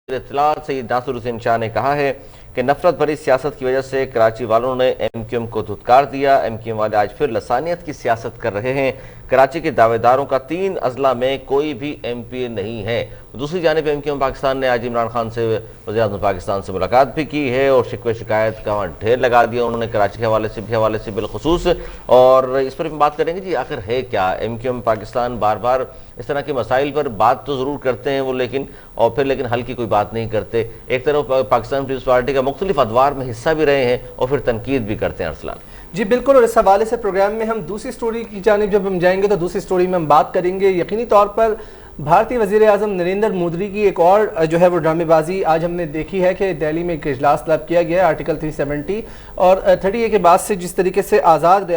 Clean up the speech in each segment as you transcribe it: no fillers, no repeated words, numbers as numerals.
इत्तलात सैयद नासिर हुसैन शाह ने कहा है कि नफरत भरी सियासत की वजह से कराची वालों ने MQM को धुतकार दिया। MQM वाले आज फिर लसानियत की सियासत कर रहे हैं। कराची के दावेदारों का 3 अजला में कोई भी MPA नहीं है। दूसरी जानिब MQM पाकिस्तान ने आज इमरान खान से, वज़ीर-ए-आज़म पाकिस्तान से मुलाकात भी की है और शिकवे शिकायत का वहाँ ढेर लगा दिया उन्होंने कराची के हवाले से बिलखुसूस। और इस पर भी बात करेंगे जी आखिर है क्या। MQM पाकिस्तान बार बार इस तरह के मसाइल पर बात तो ज़रूर करते हैं वो, लेकिन हल की कोई बात नहीं करते। एक तरफ पाकिस्तान पीपल्स पार्टी का मुख्तलिफ अदवार में हिस्सा भी रहे हैं और फिर तनकीद भी करते हैं। अरसलान जी बिल्कुल, और इस हवाले से प्रोग्राम में हम दूसरी स्टोरी की जानिब जब हम जाएंगे तो दूसरी स्टोरी में हम बात करेंगे यकीनी तौर पर भारतीय वज़ीर-ए-आज़म नरेंद्र मोदी की एक और जो है वो ड्रामेबाजी आज हमने देखी है कि दिल्ली में एक इजलास तलब किया गया है आर्टिकल 370 और 30A के बाद से जिस तरीके से आज़ाद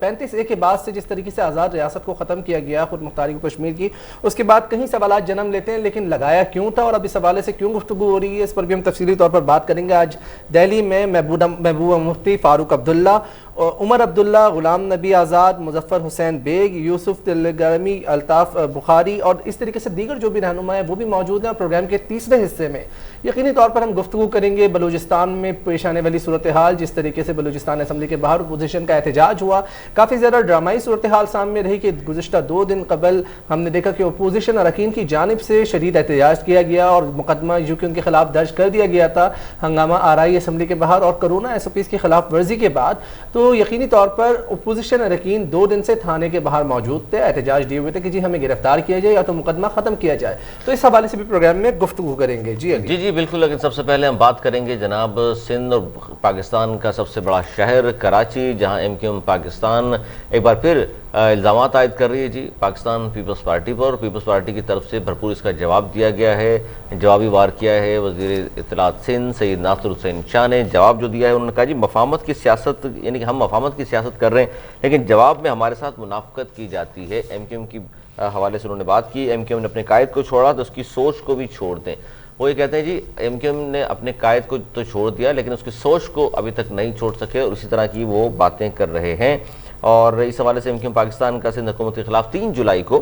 35A के बाद से जिस तरीके से आज़ाद रियासत को ख़त्म किया गया खुद मुख्तारी कश्मीर की, उसके बाद कहीं सवाल जन्म लेते हैं लेकिन लगाया क्यों था और अब इस हवाले से क्यों गुफ्तगू हो रही है, इस पर भी हम तफसीली तौर पर बात करेंगे। आज दिल्ली में महबूबा मुफ्ती, फारूक अब्दुल्ला, उमर अब्दुल्ला, गुलाम नबी आज़ाद, मुजफ्फर हुसैन बेग, यूसुफ तिलगरमी, अल्ताफ़ बुखारी और इस तरीके से दीगर जो भी रहनुमा है वो भी मौजूद हैं। प्रोग्राम के तीसरे हिस्से में यकीनी तौर पर हम गुफ्तगू करेंगे बलूचिस्तान में पेश आने वाली सूरत हाल, जिस तरीके से बलूचिस्तान असम्बली के बाहर अपोजिशन का एहतजाज हुआ, काफ़ी ज़्यादा ड्रामाई सूरत हाल सामने रही कि गुज़िश्ता 2 दिन कबल हमने देखा कि अपोजिशन अरकान की जानिब से शदीद एहतजाज किया गया और मुकदमा यूके उनके खिलाफ दर्ज कर दिया गया था, हंगामा आरआई असम्बली के बाहर और कोरोना SOPs की खिलाफ वर्जी के बाद। तो यकीनी तौर पर अपोजिशन अरकान 2 दिन से थाने के बाहर मौजूद थे, एहतजाज दिए हुए थे कि जी हमें गिरफ्तार किया जाए या तो मुकदमा खत्म किया जाए। तो इस हवाले से भी प्रोग्राम में गुफ्तगू करेंगे। जी बिल्कुल, लेकिन सबसे पहले हम बात करेंगे जनाब सिंध और पाकिस्तान का सबसे बड़ा शहर कराची, जहां MQM पाकिस्तान एक बार फिर इल्ज़ामात आयद कर रही है जी पाकिस्तान पीपल्स पार्टी पर। पीपल्स पार्टी की तरफ से भरपूर इसका जवाब दिया गया है, जवाबी वार किया है। वज़ीर इत्तलात सिंध सैयद नासिर हुसैन शाह ने जवाब जो दिया है, उन्होंने कहा जी मफाहमत की सियासत, यानी कि हम मफाहमत की सियासत कर रहे हैं लेकिन जवाब में हमारे साथ मुनाफ़कत की जाती है। MQM की हवाले से उन्होंने बात की, MQM ने अपने कायद को छोड़ा तो उसकी सोच को भी छोड़ दें। वो ये कहते हैं जी MQM ने अपने कायद को तो छोड़ दिया लेकिन उसकी सोच को अभी तक नहीं छोड़ सके और इसी तरह की वो बातें कर रहे हैं। और इस हवाले से MQM पाकिस्तान का सिंध हुकूमत के खिलाफ 3 जुलाई को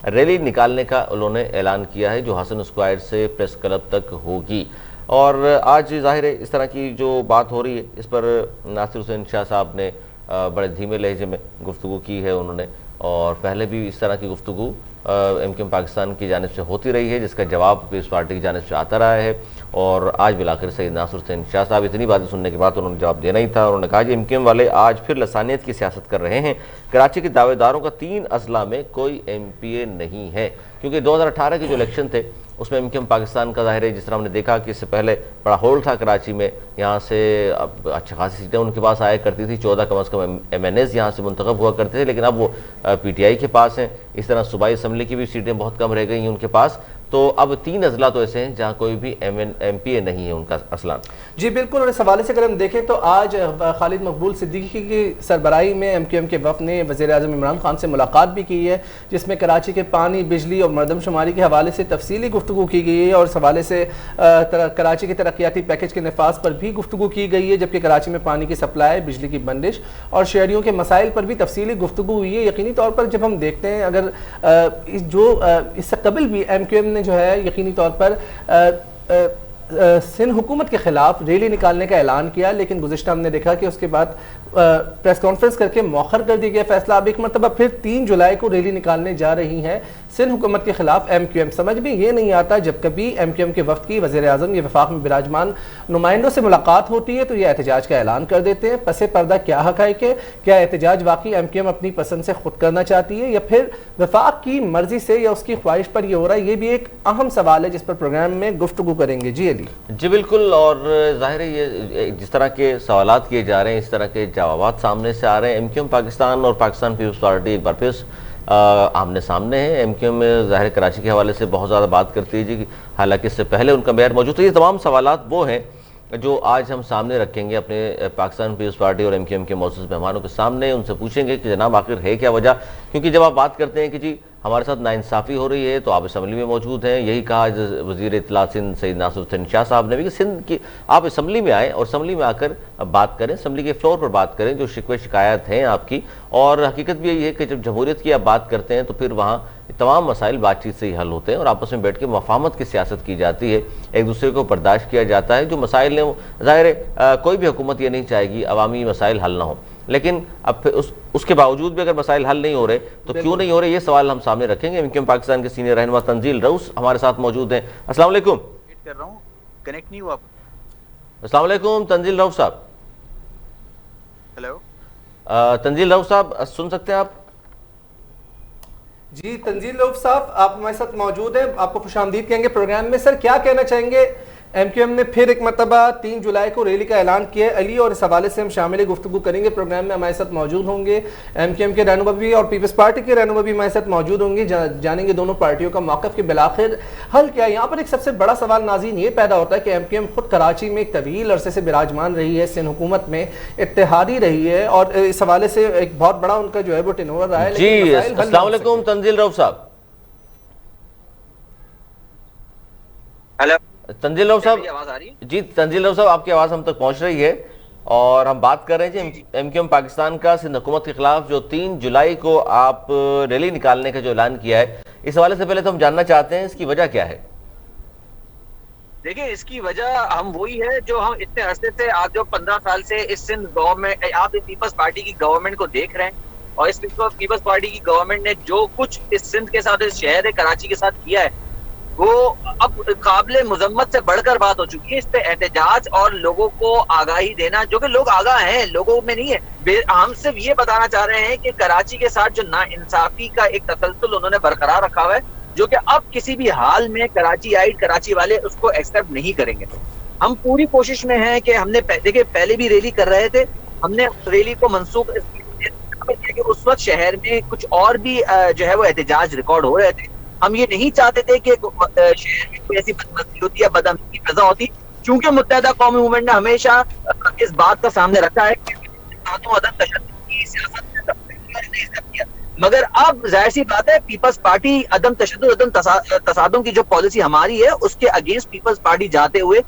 रैली निकालने का उन्होंने ऐलान किया है जो हसन स्क्वायर से प्रेस क्लब तक होगी। और आज जाहिर है इस तरह की जो बात हो रही है इस पर नासिर हुसैन शाह साहब ने बड़े धीमे लहजे में गुफ्तगू की है उन्होंने, और पहले भी इस तरह की गुफ्तगू MQM पाकिस्तान की जानिब से होती रही है जिसका जवाब पीपल्स पार्टी की जानिब से आता रहा है। और आज बिलाखिर सैयद नासिर हुसैन शाह साहब इतनी बातें सुनने के बाद उन्होंने जवाब देना ही था। उन्होंने कहा कि MQM वाले आज फिर लसानियत की सियासत कर रहे हैं। कराची के दावेदारों का 3 अजला में कोई MPA नहीं है, क्योंकि 2018 के जो इलेक्शन थे उसमें MQM पाकिस्तान का जाहिर है, जिस तरह हमने देखा कि इससे पहले बड़ा होल्ड था कराची में, यहाँ से अब अच्छी खासी सीटें उनके पास आया करती थी, 14 कम अज़ कम MNAs यहाँ से मुंतखब हुआ करते थे, लेकिन अब वो PTI के पास हैं। इस तरह सूबाई असम्बली की भी सीटें बहुत कम रह गई हैं उनके पास। तो अब 3 अजला तो ऐसे हैं जहाँ कोई भी MPA नहीं है उनका। असलान जी बिल्कुल, और इस हवाले से अगर हम देखें तो आज खालिद मकबूल सिद्दीकी की सरबराही में MQM के वफ़द ने वज़ीर-ए-आज़म इमरान खान से मुलाकात भी की है, जिसमें कराची के पानी, बिजली और मरदमशुमारी के हवाले से तफसीली गुफ्तगू की गई है और इस हवाले से कराची के तरक्याती पैकेज के नफाज पर भी गुफ्तगू की गई है, जबकि कराची में पानी की सप्लाई, बिजली की बंदिश और शहरियों के मसाइल पर भी तफसीली गुफ्तगू हुई है। यकीनी तौर पर जब हम देखते हैं अगर इससे कबल भी MQM जो है यकीनी तौर पर सिंध हुकूमत के खिलाफ रैली निकालने का ऐलान किया, लेकिन गुज़िश्ता हमने देखा कि उसके बाद प्रेस कॉन्फ्रेंस करके मौखर कर दिया गया फैसला। अब एक मरतबा फिर 3 जुलाई को रैली निकालने जा रही हैं सिंध हुकूमत के खिलाफ MQM। समझ में ये नहीं आता जब कभी MQM के वफ़द की वज़ीर-ए-आज़म या वफाक में विराजमान नुमाइंदों से मुलाकात होती है तो ये एहतजाज का ऐलान कर देते हैं। पसे पर्दा क्या हक़ाइक़ है, क्या एहतजाज वाकई MQM अपनी पसंद से खुद करना चाहती है या फिर वफाक की मर्जी से या उसकी ख्वाहिश पर यह हो रहा है, ये भी एक अहम सवाल है जिस पर प्रोग्राम में गुफ्तगू करेंगे। जी बिल्कुल, और जाहिर है ये जिस तरह के सवालात किए जा रहे हैं इस तरह के जवाब सामने से आ रहे हैं। MQM पाकिस्तान और पाकिस्तान पीपल्स पार्टी एक बार फिर आमने सामने है। MQM में जाहिर कराची के हवाले से बहुत ज़्यादा बात करती है जी, हालांकि इससे पहले उनका मेयर मौजूद था। ये तमाम सवालात वो हैं जो आज हम सामने रखेंगे अपने पाकिस्तान पीपल्स पार्टी और MQM के मौजूद मेहमानों के सामने। उनसे पूछेंगे कि जनाब आखिर है क्या वजह, क्योंकि जब आप बात करते हैं कि जी हमारे साथ नाइंसाफ़ी हो रही है, तो आप असम्बली में मौजूद हैं। यही कहा वज़ीर इत्तला सिंध सैयद नासिरुद्दीन शाह साहब ने भी कि सिंध की आप असम्बली में आएँ और असम्बली में आकर बात करें, असम्बली के फ्लोर पर बात करें, जो शिकवे शिकायत हैं आपकी। और हकीकत भी यही है कि जब जमहूरियत की आप बात करते हैं तो फिर वहाँ तमाम मसाइल बातचीत से ही हल होते हैं और आपस में बैठ के मफाहमत की सियासत की जाती है, एक दूसरे को बर्दाश्त किया जाता है। जो मसाइल हैं वो ज़ाहिर है कोई भी हुकूमत ये नहीं चाहेगी अवामी मसाइल हल ना हो, लेकिन अब फिर उसके बावजूद भी अगर मसाइल हल नहीं हो रहे तो क्यों नहीं हो रहे, ये सवाल हम सामने रखेंगे। एमक्यूएम पाकिस्तान के सीनियर रहनुमा तंजील रऊस हमारे साथ मौजूद हैं। अस्सलाम वालेकुम। कर रहा हूँ, कनेक्ट नहीं हुआ। अस्सलाम वालेकुम तंजील रऊस साहब। हेलो तंजील रऊस साहब सुन सकते हैं आप? जी तंजील रऊफ साहब, आप हमारे साथ मौजूद हैं, आपको खुशामदीद कहेंगे प्रोग्राम में। सर क्या कहना चाहेंगे, एमक्यूएम ने फिर एक मरतबा 3 जुलाई को रैली का ऐलान किया है अली, और इस हवाले से हम शामिल गुफ्तगू करेंगे। प्रोग्राम में हमारे साथ मौजूद होंगे एमक्यूएम के रहनुमा भी और पीपल्स पार्टी के रहनुमा भी हमारे साथ मौजूद होंगे। जानेंगे दोनों पार्टियों का मौक़िफ़ के बिलाखिर हल क्या है। यहाँ पर एक सबसे बड़ा सवाल नाज़रीन ये पैदा होता है कि एमक्यूएम खुद कराची में एक तवील अरसे से विराजमान रही है, सिंध हुकूमत में इत्तेहादी रही है, और इस हवाले से एक बहुत बड़ा उनका जो है वो टेनोवर रहा है। जी अस्सलाम वालेकुम तंजील रऊफ साहब। हेलो तंजील रऊफ साहब, आवाज आ रही है? जी तंजील रऊफ साहब आपकी आवाज़ हम तक पहुंच रही है और हम बात कर रहे हैं जी एमक्यूएम पाकिस्तान का सिंध हुकूमत के खिलाफ जो 3 जुलाई को आप रैली निकालने का जो ऐलान किया है, इस हवाले से पहले तो हम जानना चाहते हैं इसकी वजह क्या है। देखिए, इसकी वजह हम वही है जो हम इतने अरसे से, आज जो 15 साल से इस सिंध गवर्नमेंट, आप इस पीपल्स पार्टी की गवर्नमेंट को देख रहे हैं, और इस पीपल्स पार्टी की गवर्नमेंट ने जो कुछ इस सिंध के साथ, इस शहर कराची के साथ किया है, वो अब काबिल मुजम्मत से बढ़कर बात हो चुकी है। इस पे एहतजाज और लोगों को आगाही देना, जो कि लोग आगाह हैं, लोगों में नहीं है। हम सिर्फ ये बताना चाह रहे हैं कि कराची के साथ जो नाइंसाफी का एक तसलसल उन्होंने बरकरार रखा हुआ है, जो कि अब किसी भी हाल में कराची वाले उसको एक्सेप्ट नहीं करेंगे। हम पूरी कोशिश में हैं कि हमने देखिए पहले भी रैली कर रहे थे, हमने रैली को मनसूख उस वक्त शहर में कुछ और भी जो है वो एहतजाज रिकॉर्ड हो रहे थे। हम ये नहीं चाहते थे कि शहर में कोई ऐसी बदमस्ती होती है, बदअमनी की फजा होती, क्योंकि मुत्तहिदा कौमी मूवमेंट ने हमेशा इस बात का सामने रखा है कि की सियासत में नहीं किया। मगर अब जाहिर सी बात है, पीपल्स पार्टी अदम तशद्दुद, अदम तसादुम की जो पॉलिसी हमारी है उसके अगेंस्ट पीपल्स पार्टी जाते हुए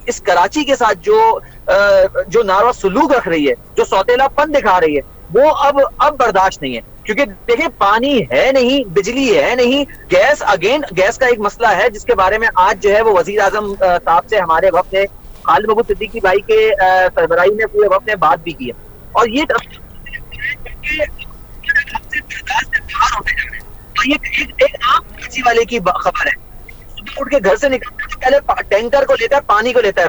इस कराची के साथ जो नारवा सलूक रख रही है, जो सौतेलापन दिखा रही है, वो अब बर्दाश्त नहीं है। क्योंकि देखिए, पानी है नहीं, बिजली है नहीं, गैस का एक मसला है जिसके बारे में आज जो है वो वजीर आजम साहब से हमारे वक्त ने, खालिद महमूद सिद्दीकी भाई के सरबराही में पूरे वक्त ने बात भी की है। और ये एक आम कराची वाले की खबर है, सुबह उठ के घर से निकलता है तो पहले टैंकर को लेता है, पानी को लेता है,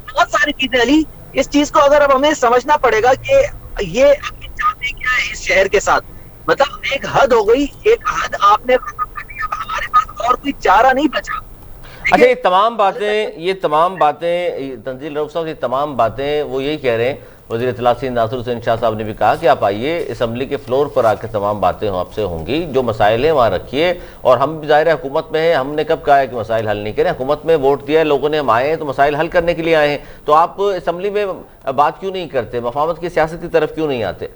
बहुत सारी चीजें अली। इस चीज को अगर अब हमें समझना पड़ेगा कि ये चाहते क्या है इस शहर के साथ। मतलब एक हद हो गई, एक हद आपने, हमारे पास और कोई चारा नहीं बचा। अच्छा, ये तमाम बातें तंजील रऊफ साहब, ये तमाम बातें वो यही कह रहे हैं, वज़ीर इत्तला नासिरुद्दीन शाह साहब ने भी कहा कि आप आइए असम्बली के फ्लोर पर आकर तमाम बातें आपसे होंगी, जो मसाइल हैं वहाँ रखिए। और हम भी ज़ाहिर है हुकूमत में हैं, हमने कब कहा है कि मसाइल हल नहीं करें, हुकूमत में वोट दिया है लोगों ने, हम आए हैं तो मसाइल हल करने के लिए आए हैं। तो आप असम्बली में बात क्यों नहीं करते, मफाहमत की सियासत की तरफ क्यों नहीं आते?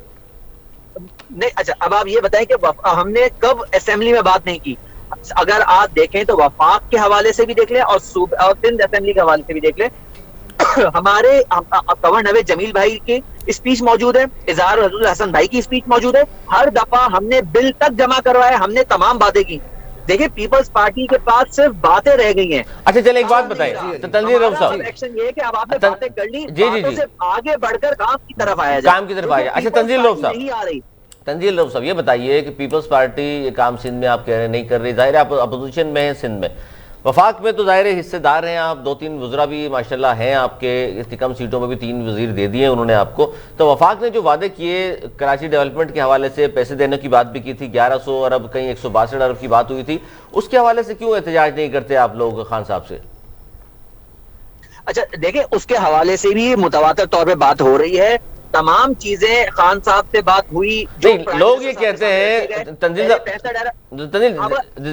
नहीं, अच्छा अब आप ये बताएं कि हमने कब असेंबली में बात नहीं की। अगर आप देखें तो वफाक के हवाले से भी देख लें और सिंध असेंबली के हवाले से भी देख लें, हमारे गवर्नर नवेद जमील भाई की स्पीच मौजूद है, इजहार रसूल हसन भाई की स्पीच मौजूद है। हर दफा हमने बिल तक जमा करवाए, हमने तमाम बातें की। देखिए, पीपल्स पार्टी के पास सिर्फ बातें रह गई हैं। अच्छा चले एक बात बताएं तंजील रऊफ साहब, एक्शन ये है कि अब आपने बातें कर ली, जी से आगे बढ़कर काम की तरफ आया जाए, काम की तरफ आया। अच्छा तंजील रऊफ साहब, नहीं आ रही। तंजील रऊफ साहब ये बताइए कि पीपल्स पार्टी ये काम सिंध में आप कह रहे हैं नहीं कर रही, जाहिर है आप अपोजिशन में हैं सिंध में, वफाक में तो जाहिर है हिस्सेदार हैं आप, 2-3 वज़रा भी माशाल्लाह हैं आपके, इतनी कम सीटों में भी 3 वज़ीर दे दिए उन्होंने आपको। तो वफाक ने जो वादे किए कराची डेवलपमेंट के हवाले से, पैसे देने की बात भी की थी, 1100 अरब कहीं 162 अरब की बात हुई थी, उसके हवाले से क्यों एहतजाज नहीं करते आप लोग खान साहब से? अच्छा देखिए, उसके हवाले से भी मुतवातर तौर पे बात हो रही है, तमाम चीजें खान साहब से बात हुई। लोग ये कहते हैं, तंजील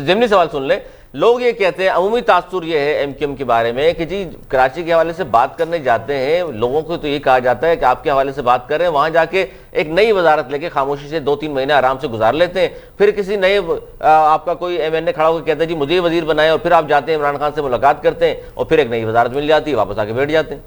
जिमनी सवाल सुन ले, लोग ये कहते हैं, अमूमी तासुर ये है एमक्यूएम के बारे में कि जी कराची के हवाले से बात करने जाते हैं, लोगों को तो ये कहा जाता है कि आपके हवाले से बात कर रहे हैं, वहां जाके एक नई वजारत लेके खामोशी से 2-3 महीने आराम से गुजार लेते हैं, फिर किसी नए आपका कोई एमएनए खड़ा होकर कहता है जी मुझे वजीर बनाए, और फिर आप जाते हैं इमरान खान से मुलाकात करते हैं और फिर एक नई वजारत मिल जाती है, वापस आके बैठ जाते हैं।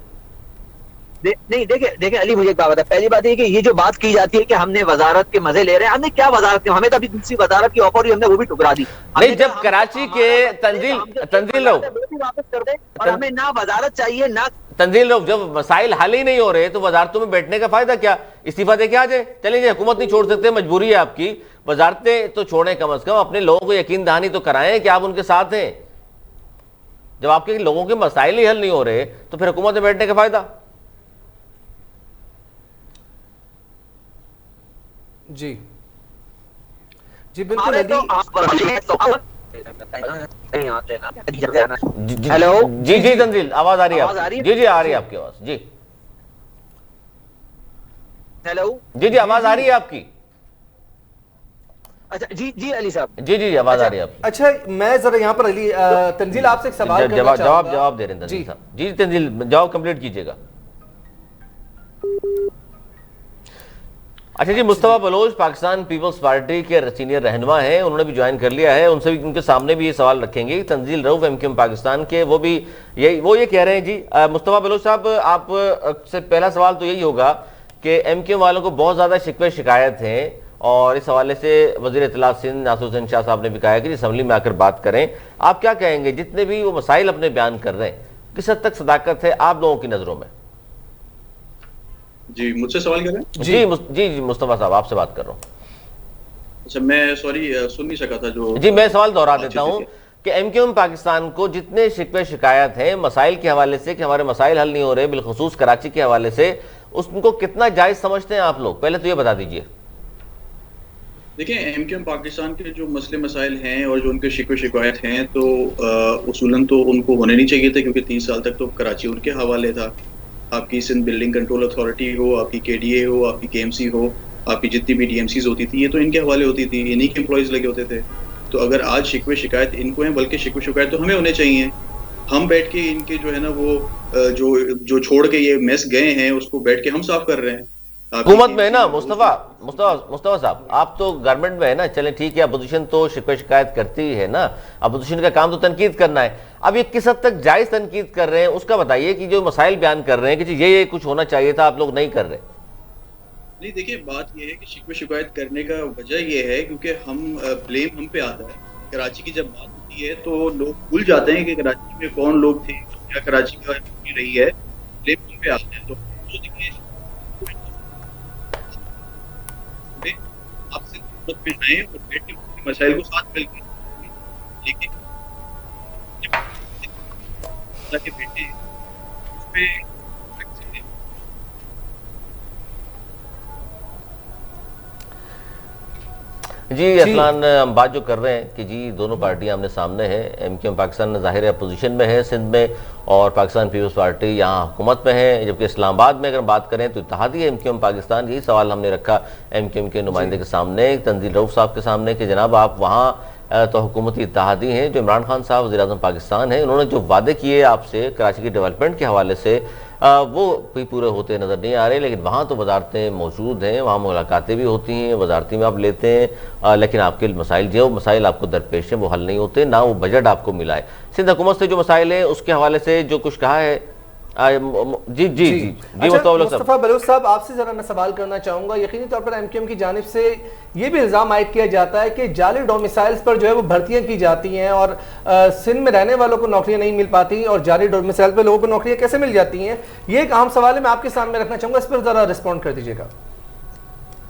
नहीं, देखिए अली, मुझे एक बात है। पहली बात है कि ये जो बात की जाती है कि हमने वजारत के मजे ले रहे हैं, हमने क्या वजारत की, हमें तो अभी दूसरी वजारत की ऑफर हुई, हमने वो भी ठुकरा दी। नहीं, जब कराची के तंजील लोग वापस कर दे, और हमें ना वजारत चाहिए ना तंजील लोग, जब मसाइल हल ही नहीं हो रहे तो वजारतों में बैठने का फायदा क्या, इस्तीफा दे के आ जाए, चलेंगे, हुकूमत नहीं छोड़ सकते, मजबूरी है आपकी, वजारतें तो छोड़ें, कम अज कम अपने लोगों को यकीन दहानी तो कराएं कि आप उनके साथ हैं। जब आपके लोगों के मसाइल ही हल नहीं हो रहे तो फिर हुकूमत में बैठने का फायदा। जी जी बिल्कुल अली। हेलो, जी जी तंजील, आवाज आ रही है? जी जी आ रही है आपकी आवाज। जी हेलो, जी जी आवाज आ रही है आपकी? अच्छा जी जी अली साहब, जी जी आवाज आ रही है आपकी। अच्छा, मैं जरा यहाँ पर अली तंजील आपसे एक सवाल करना चाहूंगा। जवाब दे रहे हैं तंजील साहब। जी तंजील, जवाब कंप्लीट कीजिएगा। अच्छा जी, मुस्तफा बलोच पाकिस्तान पीपल्स पार्टी के सीनियर रहनुमा हैं, उन्होंने भी ज्वाइन कर लिया है, उनसे भी, उनके सामने भी ये सवाल रखेंगे। तंजील रऊफ एमक्यूएम पाकिस्तान के, वो ये कह रहे हैं जी, मुस्तफा बलोच साहब, आप से पहला सवाल तो यही होगा कि एमक्यूएम वालों को बहुत ज्यादा शिकवे शिकायत हैं, और इस हवाले से वजीर इत्तलात सिंध नासिर हुसैन शाह साहब ने भी कहा है कि असम्बली में आकर बात करें। आप क्या कहेंगे, जितने भी वो मसाइल अपने बयान कर रहे हैं, किस हद तक सदाकत है आप लोगों की नजरों में? जी, मुझसे सवाल कर रहे हैं? जी जी मुस्तफा साहब, आपसे बात कर रहा हूँ। अच्छा, मैं सॉरी सुन नहीं सका था जो। जी, मैं सवाल दोहरा देता हूँ कि एमक्यूएम पाकिस्तान को जितने शिकवे शिकायत हैं मसाइल के हवाले से कि हमारे मसाइल हल नहीं हो रहे, बिलखुसूस कराची के हवाले से, उसको कितना जायज समझते हैं आप लोग? पहले तो ये बता दीजिए। देखिए, एमक्यूएम पाकिस्तान के जो मसले मसाइल हैं और जो उनके शिकवे शिकायत हैं, तो उसूलन तो उनको होने नहीं चाहिए थे, क्योंकि 30 साल तक तो कराची उनके हवाले था। आपकी सिंध बिल्डिंग कंट्रोल अथॉरिटी हो, आपकी केडीए हो, आपकी केएमसी हो, आपकी जितनी भी डीएमसीज होती थी, ये तो इनके हवाले होती थी, इन्हीं के एम्प्लॉयज लगे होते थे। तो अगर आज शिकवे शिकायत इनको हैं, बल्कि शिकवे शिकायत तो हमें होने चाहिए। हम बैठ के इनके जो है ना वो जो छोड़ के ये मेस गए हैं उसको बैठ के हम साफ कर रहे हैं। हुकूमत में है ना मुस्तफा साहब, आप तो गवर्नमेंट में है ना, चलें ठीक है, अपोजिशन तो शिकवे शिकायत करती ही है ना, अपोजिशन का काम तो तनकीद करना है। अब ये किस हद तक जायज तनकीद कर रहे हैं उसका बताइए, कि जो मसाइल बयान कर रहे हैं कि ये कुछ होना चाहिए था, आप लोग नहीं कर रहे। नहीं, देखिए, बात ये है कि शिकवे शिकायत करने का वजह ये है क्योंकि ब्लेम हम पे आता है। कराची की जब बात होती है तो लोग भूल जाते हैं कि कराची में कौन लोग थे, क्या कराची का रही है, ब्लेम हम पे आता है। तो देखिए, आपसे में आए और बैठ के मसाइल को साथ मिलकर, लेकिन के बेटे उस पे जी असलान, हम बात जो कर रहे हैं कि जी दोनों पार्टियां आमने सामने हैं, एमक्यूएम पाकिस्तान ज़ाहिर है अपोजिशन में है सिंध में, और पाकिस्तान पीपल्स पार्टी यहाँ हुकूमत में है। जबकि इस्लामाबाद में अगर बात करें तो इत्तेहादी है एमक्यूएम पाकिस्तान। यही सवाल हमने रखा एमक्यूएम के नुमाइंदे के सामने, तंजील रऊफ साहब के सामने, कि जनाब आप वहाँ तो हुकूमती इत्तेहादी हैं, जो इमरान खान साहब वज़ीर आज़म पाकिस्तान हैं, उन्होंने जो वादे किए आपसे कराची की डेवलपमेंट के हवाले से, वो भी पूरे होते नज़र नहीं आ रहे। लेकिन वहाँ तो वजारतें मौजूद हैं, वहाँ मुलाकातें भी होती हैं, वजारती में आप लेते हैं, लेकिन आपके मसाइल जो मसाइल आपको दरपेश हैं वो हल नहीं होते, ना वो बजट आपको मिला है। सिंध हुकूमत से जो मसाइल हैं उसके हवाले से जो कुछ कहा है, जी जी जी जी मुस्तफा बलोच साहब, आपसे जरा मैं सवाल करना चाहूंगा। यकीनी तौर पर एमक्यूएम की जानिब से ये भी इल्जाम आयद किया जाता है कि जाली डोमिसाइल्स पर जो है वो भर्तियां की जाती हैं, और सिंध में रहने वालों को नौकरियां नहीं मिल पाती, और जाली डोमिसाइल पर लोगों को नौकरियां कैसे मिल जाती हैं? ये एक अहम सवाल है, मैं आपके सामने रखना चाहूंगा, इस पर जरा रिस्पॉन्ड कर दीजिएगा।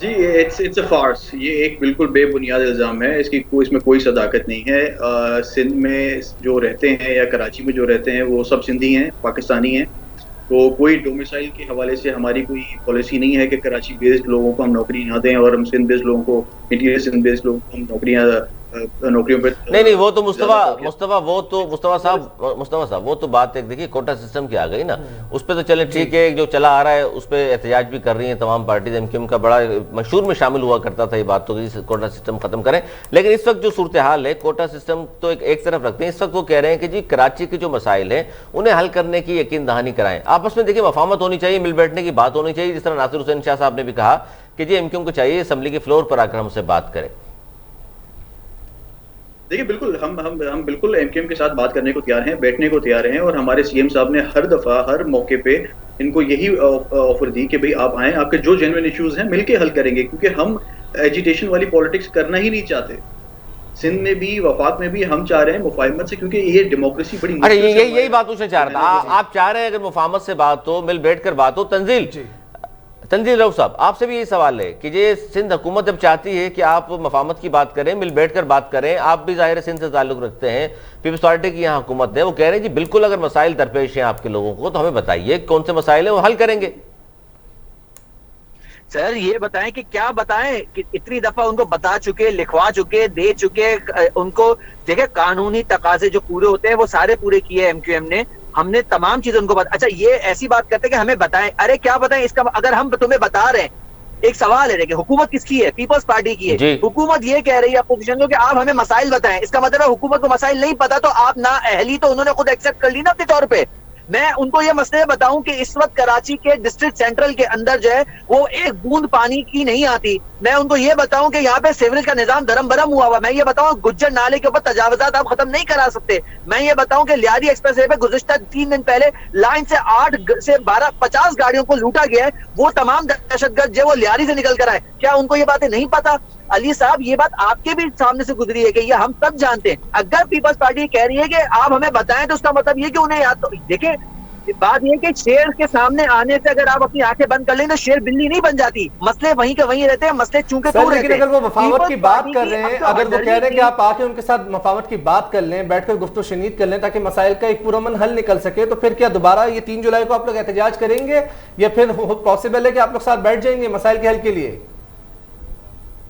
जी, इट्स अ फार्स। ये एक बिल्कुल बेबुनियाद इल्ज़ाम है, इसमें कोई सदाकत नहीं है। सिंध में जो रहते हैं या कराची में जो रहते हैं वो सब सिंधी हैं, पाकिस्तानी हैं। तो कोई डोमिसाइल के हवाले से हमारी कोई पॉलिसी नहीं है कि कराची बेस्ड लोगों को हम नौकरी ना दें और हम सिंध बेस्ड लोगों को, इंटीरियर सिंध बेस्ड लोगों को हम नौकरियां नौकरियों पे नहीं वो तो ज्यादा मुस्तफा साहब वो तो बात एक देखिए कोटा सिस्टम की आ गई ना, उस पर तो चले ठीक है, जो चला आ रहा है उस पर एहतजाज भी कर रही हैं तमाम पार्टीज। एमक्यूएम का बड़ा मशहूर में शामिल हुआ करता था ये बात तो कि कोटा सिस्टम खत्म करें, लेकिन इस वक्त जो सूरत हाल है कोटा सिस्टम तो एक तरफ रखते हैं, इस वक्त वो कह रहे हैं कि जी कराची के जो मसाइल हैं उन्हें हल करने की यकीन दहानी कराएं। आपस में देखिए मफामत होनी चाहिए, मिल बैठने की बात होनी चाहिए, जिस तरह नासिर हुसैन शाह साहब ने भी कहा कि जी एमक्यूएम को चाहिए असेंबली के फ्लोर पर आकर हमसे बात करें। देखिए बिल्कुल हम बिल्कुल एमक्यूएम के साथ बात करने को तैयार हैं, बैठने को तैयार हैं, और हमारे सीएम साहब ने हर दफा हर मौके पे इनको यही ऑफर दी कि भाई आप आएं, आपके जो जेन्युइन इश्यूज हैं मिलके हल करेंगे, क्योंकि हम एजिटेशन वाली पॉलिटिक्स करना ही नहीं चाहते। सिंध में भी वफाक में भी हम चाह रहे हैं मुफाहमत से, क्योंकि ये डेमोक्रेसी बड़ी अरे यही बात पूछना चाह रहा था। आप चाह रहे हैं अगर मुफाहमत से बात हो, मिल बैठ कर बात हो। तंजील रऊफ साहब आपसे भी यही सवाल है कि ये सिंध हुकूमत जब चाहती है कि आप मफाहमत की बात करें, मिल बैठ कर बात करें, आप भी जाहिर सिंध से ताल्लुक रखते हैं, पीपल्स पार्टी की यहाँ हुकूमत है, वो कह रहे हैं जी बिल्कुल अगर मसाइल दरपेश हैं आपके लोगों को तो हमें बताइए कौन से मसाइल हैं, वो हल करेंगे। सर ये बताएं कि क्या बताएं कि इतनी दफा उनको बता चुके, लिखवा चुके, दे चुके, उनको देखिए कानूनी तकाजे जो पूरे होते हैं वो सारे पूरे किए एमक्यूएम ने, हमने तमाम चीजें उनको बता। अच्छा ये ऐसी बात करते हैं कि हमें बताएं, अरे क्या बताएं इसका, अगर हम तुम्हें बता रहे हैं, एक सवाल है देखिए हुकूमत किसकी है, पीपल्स पार्टी की है, हुकूमत ये कह रही है अपोजिशन को कि आप हमें मसाइल बताएं, इसका मतलब है हुकूमत को मसाइल नहीं पता, तो आप ना अहली तो उन्होंने खुद एक्सेप्ट कर ली ना अपने तौर पे। मैं उनको ये मसले बताऊं कि इस वक्त कराची के डिस्ट्रिक्ट सेंट्रल के अंदर जो है वो एक बूंद पानी की नहीं आती। मैं उनको ये बताऊं कि यहाँ पे सीवरेज का निजाम धर्म भरम हुआ हुआ। मैं ये बताऊं गुज्जर नाले के ऊपर तजावजात आप खत्म नहीं करा सकते। मैं ये बताऊं कि लियारी एक्सप्रेस वे पे गुज़िश्ता 3 दिन पहले लाइन से 8 से 12 50 गाड़ियों को लूटा गया है, वो तमाम दहशतगर्द जो वो लियारी से निकल कर आए। क्या उनको ये बातें नहीं पता? अली साहब ये बात आपके भी सामने से गुजरी है कि ये हम सब जानते हैं। अगर पीपल्स पार्टी कह रही है कि आप हमें बताएं तो उसका मतलब ये कि उन्हें याद, तो देखिए बात ये कि शेर के सामने आने से अगर आप अपनी आंखें बंद कर लें तो शेर बिल्ली नहीं बन जाती। मसले वहीं के वहीं रहते हैं, मसले चूंकि तो लेकिन अगर वो मफावत की बात कर रहे हैं, अगर वो कह रहे हैं कि आप आके उनके साथ मफावत की बात कर लें, बैठकर गुफ्तगू शनीद कर लें ताकि मसाइल का एक पुरअमन हल निकल सके, तो फिर क्या दोबारा ये 3 जुलाई को आप लोग एहतजाज करेंगे या फिर पॉसिबल है कि आप लोग साथ बैठ जाएंगे मसाइल के हल के लिए?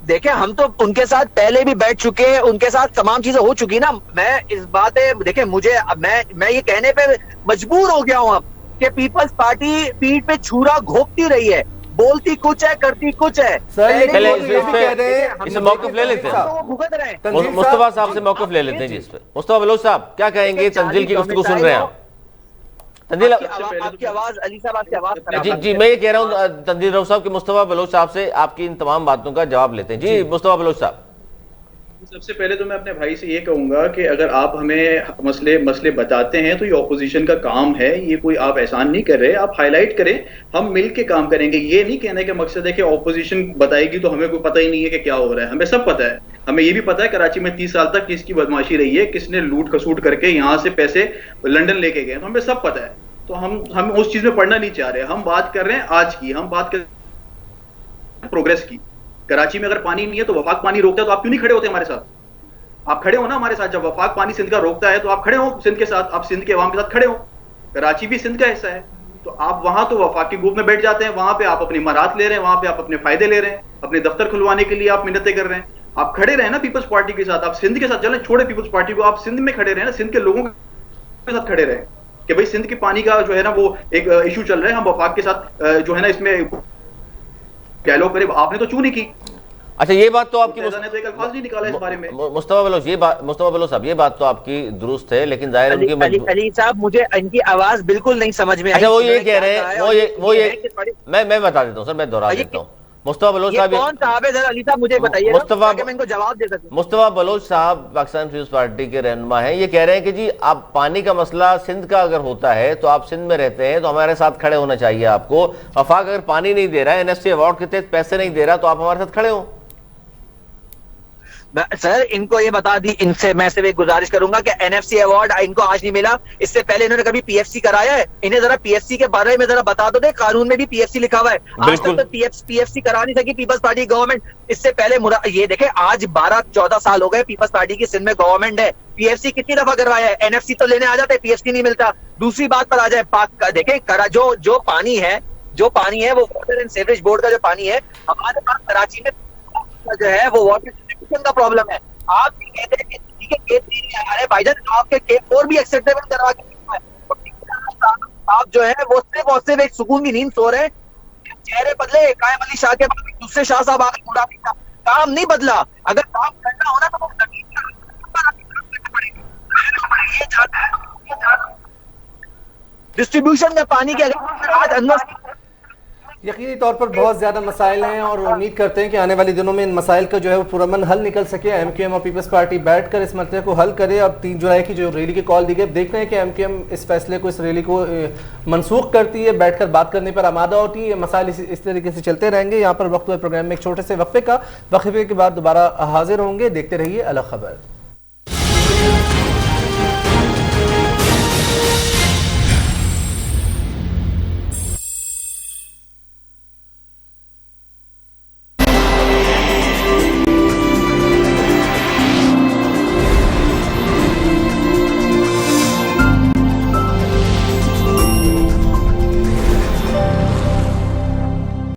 देखिए हम तो उनके साथ पहले भी बैठ चुके हैं, उनके साथ तमाम चीजें हो चुकी ना। मैं इस बात है देखिए मुझे मैं ये कहने पे मजबूर हो गया हूं अब कि पीपल्स पार्टी पीठ पे छुरा घोंपती रही है, बोलती कुछ है करती कुछ है। इसे मौक़िफ़ ले लेते हैं, मुस्तफा साहब से मौक़िफ़ ले लेते हैं जी इस पे। मुस्तफा बलोच साहब क्या कहेंगे? तंजील की गुफ्तगू सुन रहे हैं आप। तंजील आपकी आवाज, अली साहब आपकी आवाज जी मैं ये कह रहा हूँ तंजील रऊफ साहब कि मुस्तफा बलोच साहब से आपकी इन तमाम बातों का जवाब लेते हैं। जी मुस्तफा बलोच साहब। सबसे पहले तो मैं अपने भाई से ये कहूंगा कि अगर आप हमें मसले बताते हैं तो ये ऑपोजिशन का काम है, ये कोई आप एहसान नहीं कर रहे, आप हाईलाइट करें, हम मिल के काम करेंगे। ये नहीं कहने का मकसद है कि ऑपोजिशन बताएगी तो हमें कोई पता ही नहीं है कि क्या हो रहा है। हमें सब पता है, हमें ये भी पता है कराची में 30 साल तक किसकी बदमाशी रही है, किसने लूट खसूट करके यहाँ से पैसे लंदन लेके गए, तो हमें सब पता है। तो हम उस चीज में पढ़ना नहीं चाह रहे, हम बात कर रहे हैं आज की, हम बात कर रहे हैं प्रोग्रेस की। कराची में अगर पानी नहीं है तो वफाक पानी रोकता है, तो आप क्यों नहीं खड़े होते हमारे साथ? आप खड़े हो ना हमारे साथ, जब वफाक पानी सिंध का रोकता है तो आप खड़े हो सिंध के साथ, आप सिंध के अवाम के साथ खड़े हो। कराची भी सिंध का हिस्सा है, तो आप वहां तो वफाक के ग्रुप में बैठ जाते हैं, वहां पे आप अपनी इमारत ले रहे हैं, वहां पे आप अपने फायदे ले रहे हैं, अपने दफ्तर खुलवाने के लिए आप मिन्नतें कर रहे हैं। आप खड़े रहे ना पीपल्स पार्टी के साथ, आप सिंध के साथ चलें, छोड़े पीपल्स पार्टी को, आप सिंध में खड़े रहे ना, सिंध के लोगों के साथ खड़े रहे कि भाई सिंध के पानी का जो है ना वो एक इशू चल रहा है, हम वफाक के साथ जो है ना इसमें डायलॉग करें। आपने तो क्यों नहीं की? अच्छा ये बात तो आपकी नहीं निकाला इस बारे में। मुस्तफा बलोच साहब ये बात तो आपकी दुरुस्त है, लेकिन जाहिर उनकी अली साहब मुझे इनकी आवाज बिल्कुल नहीं समझ में आई। अच्छा वो ये कह रहे हैं, वो ये मैं बता देता हूँ सर, मैं दोहरा देता हूँ। मुस्तफा बलोच साहब कौन साहब है? अली साहब मुझे बताइए ताकि मैं इनको जवाब दे सकूं। मुस्तफा बलोच साहब पाकिस्तान पीपल्स पार्टी के रहनुमा हैं, ये कह रहे हैं कि जी आप पानी का मसला सिंध का अगर होता है तो आप सिंध में रहते हैं तो हमारे साथ खड़े होना चाहिए आपको। वफाक अगर पानी नहीं दे रहा है, एनएफसी अवार्ड के तहत पैसे नहीं दे रहा, तो आप हमारे साथ खड़े हो। सर इनको ये बता दी, इनसे मैं सिर्फ एक गुजारिश करूंगा कि एनएफसी अवार्ड इनको आज नहीं मिला, इससे पहले इन्होंने कभी पीएफसी कराया है? इन्हें जरा पीएफसी के बारे में जरा बता दो, कानून में भी पीएफसी लिखा हुआ है, आज तक तो पीएफसी करा नहीं सकी पीपल्स पार्टी गवर्नमेंट। इससे पहले ये देखे आज 12-14 साल हो गए पीपल्स पार्टी की सिंध में गवर्नमेंट है, पीएफसी कितनी दफा करवाया है? एनएफसी तो लेने आ जाते, पीएफसी नहीं मिलता। दूसरी बात पर आ जाए, पाक देखे जो पानी है वो वाटर एंड सीवरेज बोर्ड का जो पानी है हमारे पास कराची में जो है वो वाटर का प्रॉब्लम है। आप भी कहते हैं कि ठीक है केस 3 नहीं आ रहे भाईजान, आपके केस 4 भी एक्सेप्टेबल करवा के आप जो है वो सिर्फ एक सुकून की नींद सो रहे हैं। चेहरे बदले, कायम अली शाह के बाद दूसरे शाह साहब आगे पूरा काम नहीं बदला। अगर काम करना होना तो डिस्ट्रीब्यूशन में पानी के आज अंदर यकीनी तौर पर बहुत ज़्यादा मसाइल हैं और उम्मीद करते हैं कि आने वाले दिनों में इन मसाइल का जो है वो पुरअमन हल निकल सके। एमक्यूएम और पीपल्स पार्टी बैठकर इस मसले को हल करे। और 3 जुलाई की जो रैली की कॉल दी गई, देख रहे हैं कि एमक्यूएम इस फैसले को, इस रैली को मनसूख करती है, बैठकर बात करने पर आमादा होती है। मसाइल इस तरीके से चलते रहेंगे। यहाँ पर वक्त हुए प्रोग्राम में एक छोटे से वक्फे का, वक्फे के बाद दोबारा हाजिर होंगे। देखते रहिए अलग खबर।